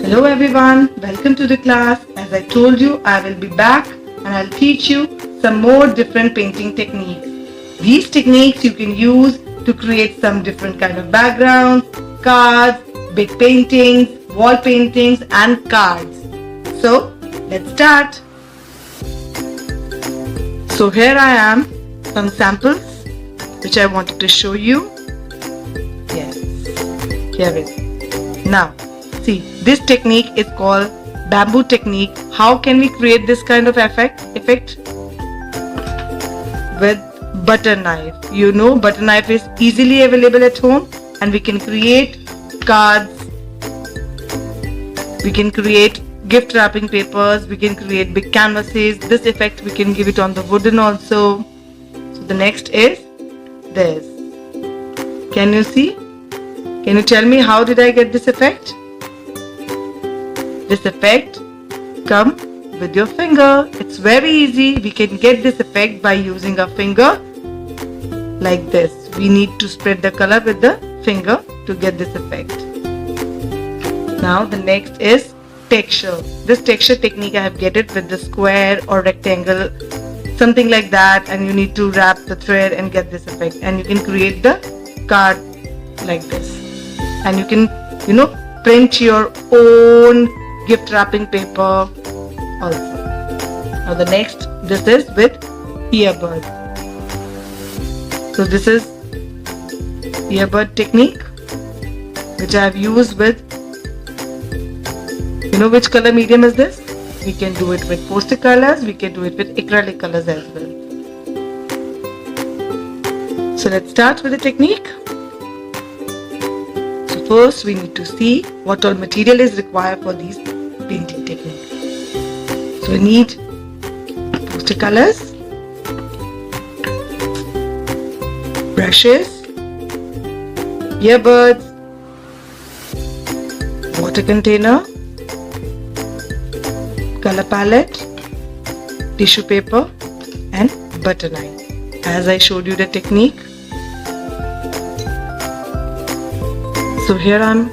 Hello everyone, welcome to the class. As I told you, I will be back and I'll teach you some more different painting techniques. These techniques you can use to create some different kind of backgrounds, cards, big paintings, wall paintings and cards. So let's start. So here I am, some samples which I wanted to show you. Yes, here it is. Now see, this technique is called bamboo technique. How can we create this kind of effect? With butter knife. You know, butter knife is easily available at home and we can create cards, we can create gift wrapping papers, we can create big canvases. This effect we can give it on the wooden also. So the next is this. Can you see? Can you tell me how did I get this effect? This effect come with your finger. It's very easy. We can get this effect by using our finger like this. We need to spread the color with the finger to get this effect. Now the next is texture. This texture technique I have get it with the square or rectangle, something like that, and you need to wrap the thread and get this effect. And you can create the card like this. And you can, print your own gift wrapping paper also. Now the next, this is with earbud. So this is earbud technique which I have used with, which color medium is this? We can do it with poster colors, we can do it with acrylic colors as well. So let's start with the technique. So first we need to see what all material is required for these painting technique. So we need poster colors, brushes, earbuds, water container, color palette, tissue paper and butter knife. As I showed you the technique. So here I am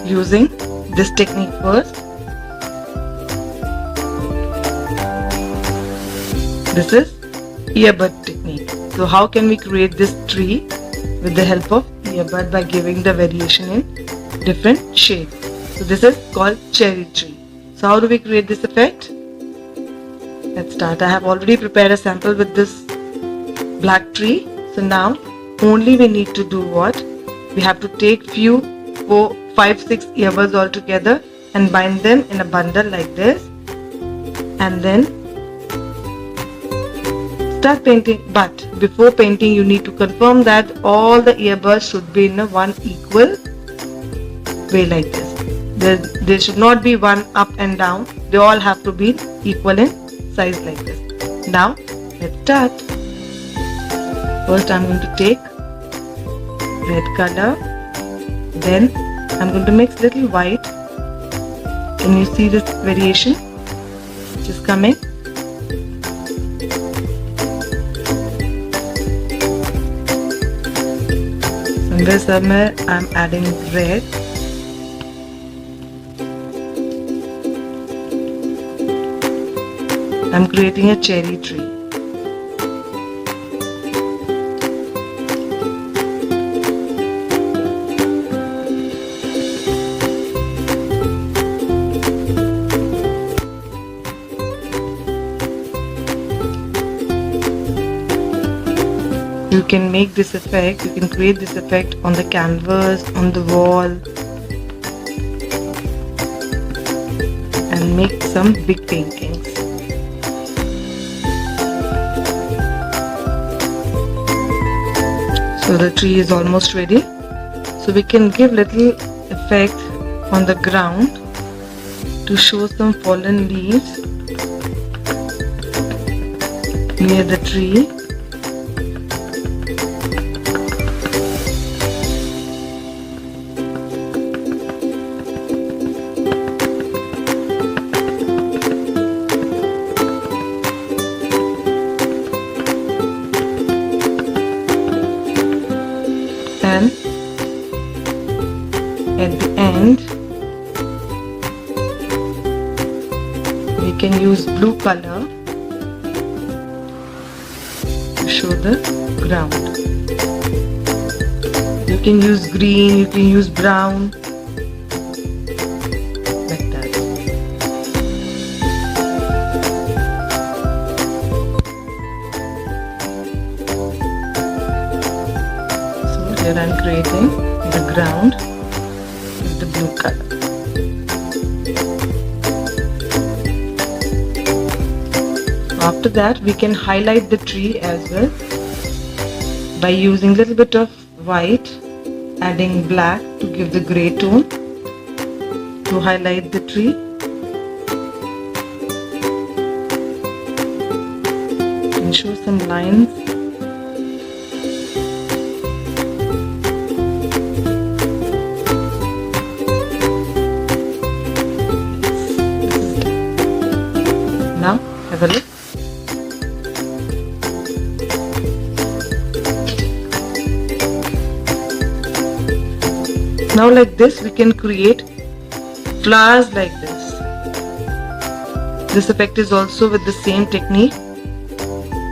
using this technique first. This is earbud technique. So how can we create this tree with the help of earbud by giving the variation in different shades. So this is called cherry tree. So how do we create this effect? Let's start. I have already prepared a sample with this black tree. So now only we need to do what? We have to take 5-6 earbuds all together and bind them in a bundle like this and then start painting. But before painting you need to confirm that all the earbuds should be in a one equal way like this. There should not be one up and down. They all have to be equal in size like this. Now let's start. First I'm going to take red color, then I'm going to mix little white. Can you see this variation which is coming? Somewhere I'm adding red. I'm creating a cherry tree. You can make this effect, you can create this effect on the canvas, on the wall, and make some big paintings. So the tree is almost ready. So we can give little effect on the ground to show some fallen leaves near the tree. And can use blue color to show the ground. You can use green, you can use brown, like that. So here I am creating the ground with the blue color. After that, we can highlight the tree as well by using a little bit of white, adding black to give the grey tone to highlight the tree. And show some lines. Now have a look. Now like this we can create flowers like this. This effect is also with the same technique.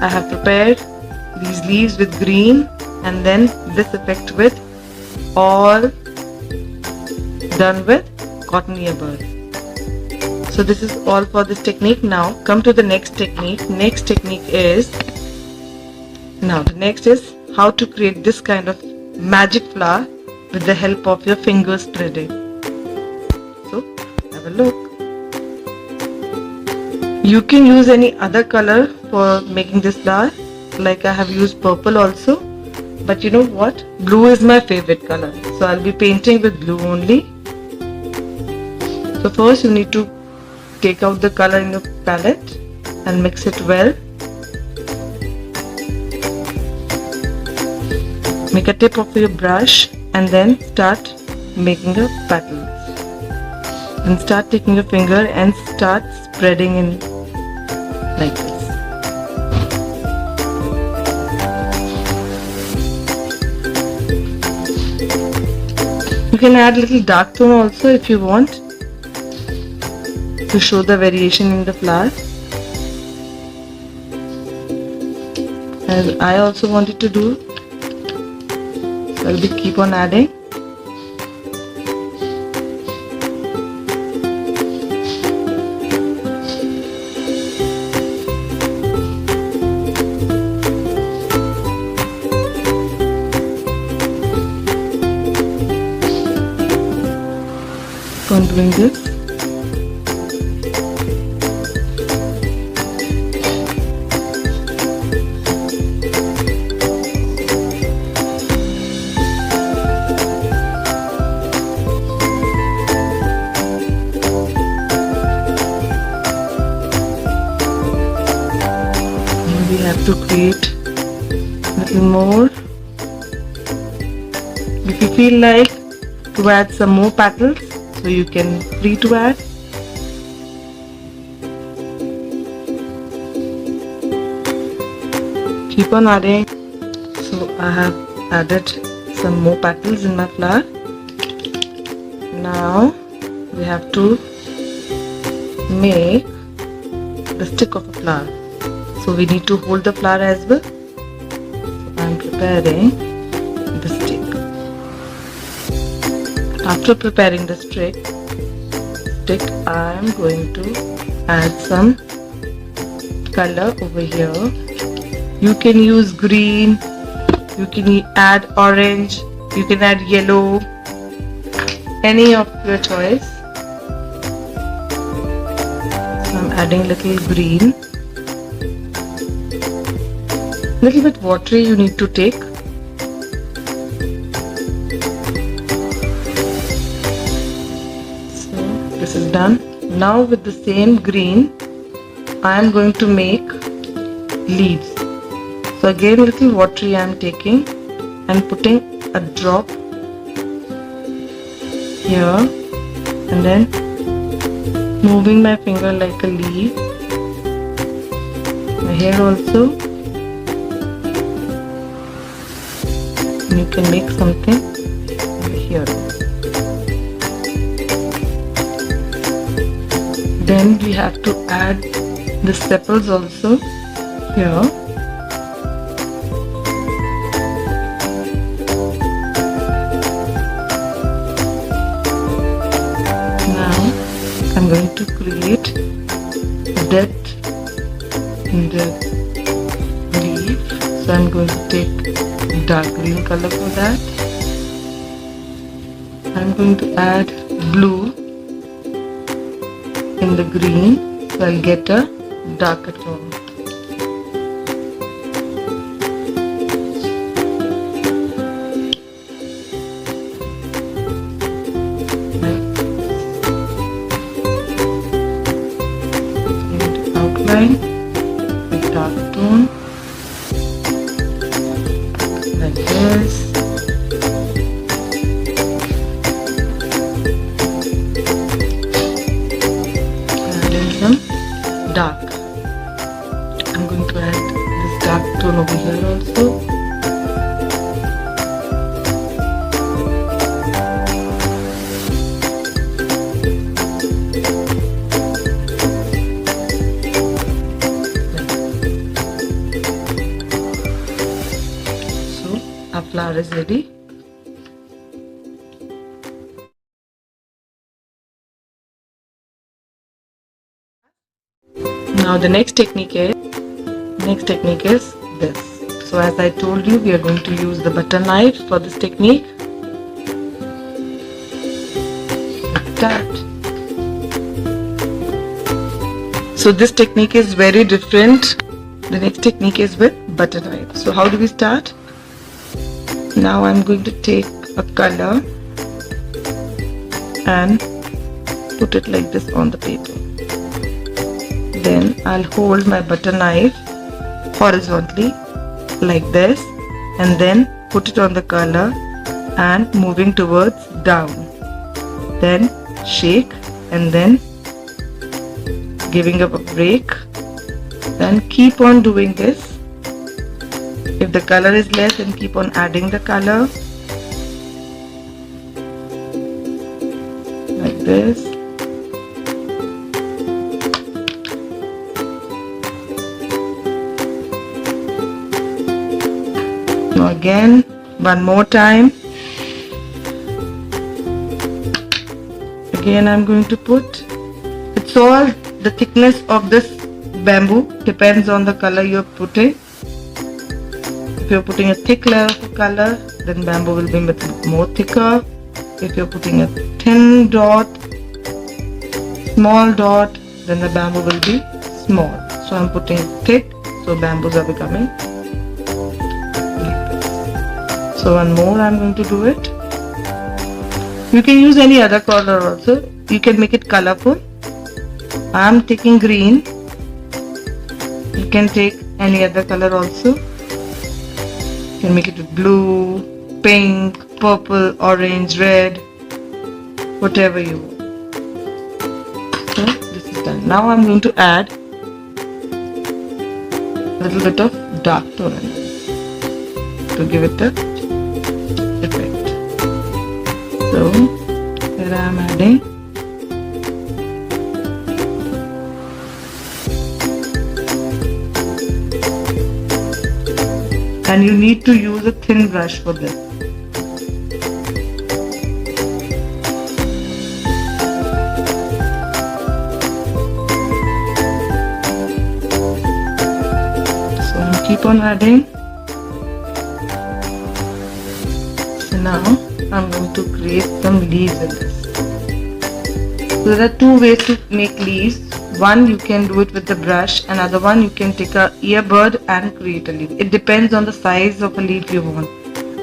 I have prepared these leaves with green and then this effect with all done with cotonia bud. So this is all for this technique. Now come to the next technique. Next technique is, now the next is how to create this kind of magic flower with the help of your finger spreading. So have a look. You can use any other color for making this flower, like I have used purple also, but you know what, blue is my favorite color, so I'll be painting with blue only. So first you need to take out the color in your palette and mix it well. Make a tip of your brush and then start making the petals, and start taking your finger and start spreading in like this. You can add little dark tone also if you want to show the variation in the flower, as I also wanted to do. I'll be keep on adding. So I'm doing this. We have to create a little more. If you feel like to add some more petals, so you can free to add. Keep on adding. So I have added some more petals in my flower. Now we have to make the stick of a flower. So we need to hold the flower as well. So I am preparing the stick. After preparing the stick, I am going to add some color over here. You can use green, you can add orange, you can add yellow, any of your choice. So I'm adding little green. Little bit watery you need to take. So this is done. Now with the same green, I am going to make leaves. So again little watery I am taking and putting a drop here and then moving my finger like a leaf. Here also. You can make something here. Then we have to add the sepals also here. Now I'm going to create depth in the leaf. So I'm going to take dark green color for that. I'm going to add blue in the green, so I'll get a darker tone. Outline with dark tone like this. Dark. I'm going to add this dark tone over here also. So our flower is ready. Now the next technique is this. So as I told you, we are going to use the butter knife for this technique. Like that. So this technique is very different. The next technique is with butter knife. So how do we start? Now I'm going to take a color and put it like this on the paper. Then I'll hold my butter knife horizontally like this and then put it on the color and moving towards down. Then shake and then giving up a break. Then keep on doing this. If the color is less, then keep on adding the color like this. Now again, one more time. Again I'm going to put, it's all the thickness of this bamboo depends on the color you're putting. If you're putting a thick layer of color, then bamboo will be more thicker. If you're putting a thin dot, small dot, then the bamboo will be small. So I'm putting thick, so bamboos are becoming. So one more I'm going to do it. You can use any other color also. You can make it colorful. I'm taking green. You can take any other color also. You can make it with blue, pink, purple, orange, red, whatever you want. So this is done. Now I'm going to add a little bit of dark tone in this to give it the effect. So here I am adding. And you need to use a thin brush for this. So I'll keep on adding. So now I'm going to create some leaves in this. So there are two ways to make leaves. One, you can do it with the brush, another one you can take a earbud and create a leaf. It depends on the size of a leaf you want.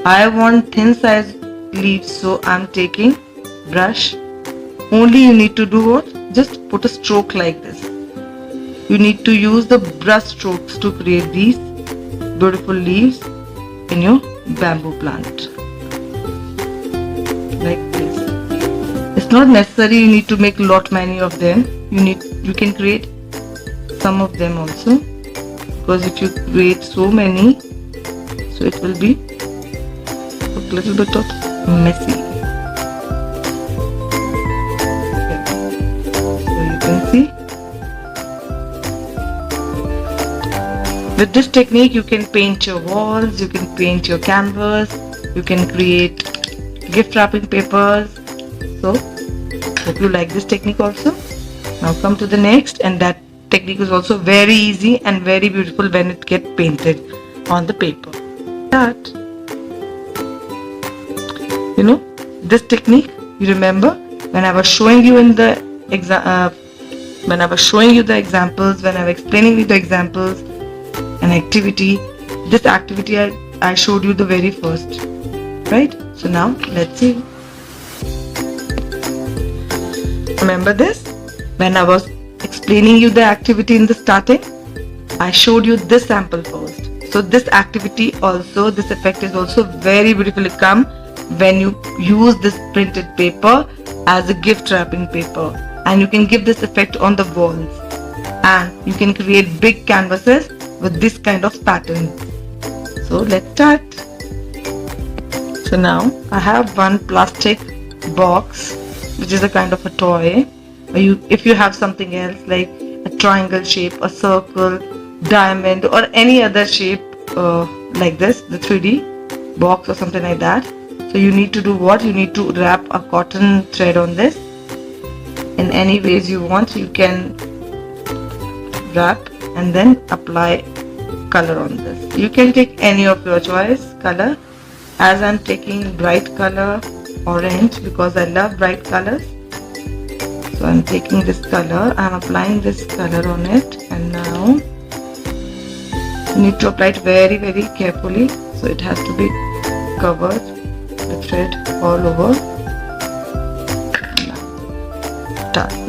I want thin size leaves, so I'm taking brush. Only you need to do what? Just put a stroke like this. You need to use the brush strokes to create these beautiful leaves in your bamboo plant. Like this. It's not necessary you need to make many of them. You can create some of them also, because if you create so many, so it will be a little bit of messy. Okay. So you can see With this technique, you can paint your walls, you can paint your canvas, you can create gift wrapping papers. So, hope you like this technique also. Now come to the next, and that technique is also very easy and very beautiful when it gets painted on the paper. That, you know, this technique, you remember when I was showing you in the when I was showing you the examples, when I was explaining you the examples and activity, this activity I showed you the very first, right? So now let's see. Remember this? When I was explaining you the activity in the starting, I showed you this sample first. So this activity also, this effect is also very beautifully come when you use this printed paper as a gift wrapping paper, and you can give this effect on the walls, and you can create big canvases with this kind of pattern. So let's start. So now I have one plastic box which is a kind of a toy. If you have something else like a triangle shape, a circle, diamond, or any other shape like this, the 3D box or something like that. So you need to do what? You need to wrap a cotton thread on this. In any ways you want, you can wrap and then apply color on this. You can take any of your choice color. As I'm taking bright color, orange, because I love bright colors. So I'm taking this color, I'm applying this color on it, and now you need to apply it very carefully, so it has to be covered, the thread all over.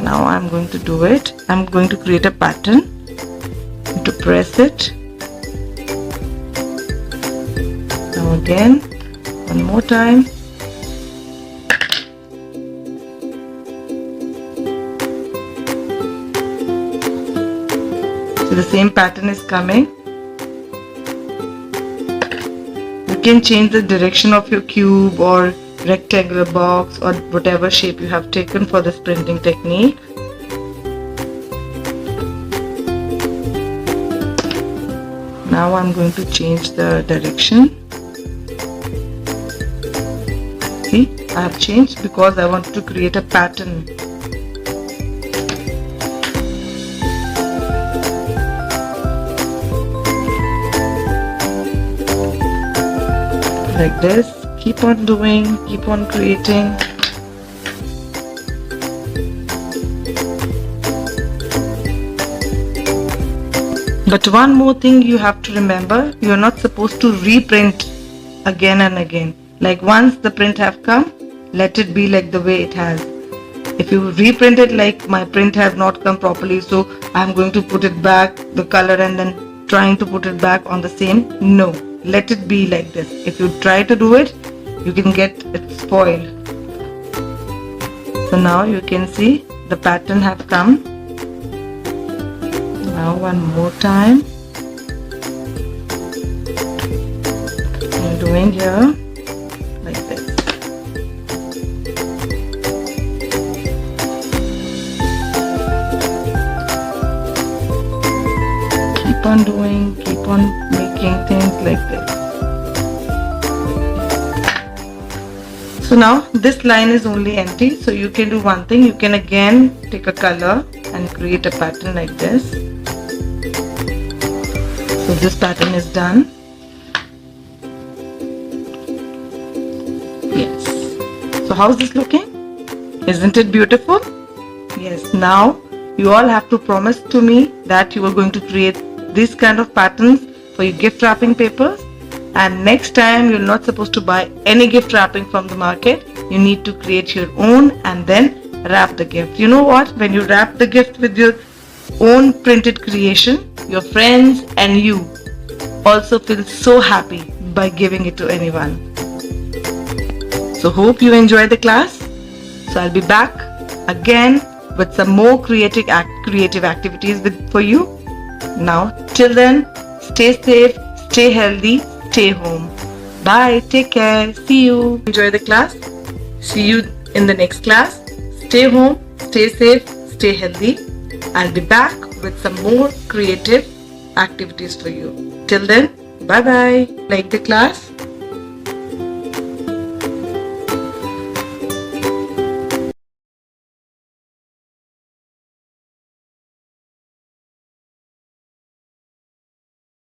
Now I'm going to do it. I'm going to create a pattern, to press it. Now again, one more time. So the same pattern is coming. You can change the direction of your cube or rectangular box or whatever shape you have taken for this printing technique. Now I'm going to change the direction. See, I have changed because I want to create a pattern. Like this. Keep on doing, keep on creating. But one more thing you have to remember, you are not supposed to reprint again and again. Like once the print have come, let it be like the way it has. If you reprint it like my print have not come properly, so I am going to put it back, the color, and then trying to put it back on the same. No, let it be like this. If you try to do it, you can get it spoiled. So now you can see the pattern have come. Now one more time. I'm doing here like this. Keep on doing, keep on making things like this. So now this line is only empty, so you can do one thing. You can again take a color and create a pattern like this. So this pattern is done. Yes. So how's this looking? Isn't it beautiful? Yes. Now you all have to promise to me that you are going to create this kind of patterns for your gift wrapping papers. And next time you're not supposed to buy any gift wrapping from the market. You need to create your own and then wrap the gift. You know what? When you wrap the gift with your own printed creation, your friends and you also feel so happy by giving it to anyone. So hope you enjoy the class. So I'll be back again with some more creative activities for you. Now till then, stay safe, stay healthy, stay home. Bye. Take care. See you. Enjoy the class. See you in the next class. Stay home, stay safe, stay healthy. I'll be back with some more creative activities for you. Till then, bye bye. Like the class?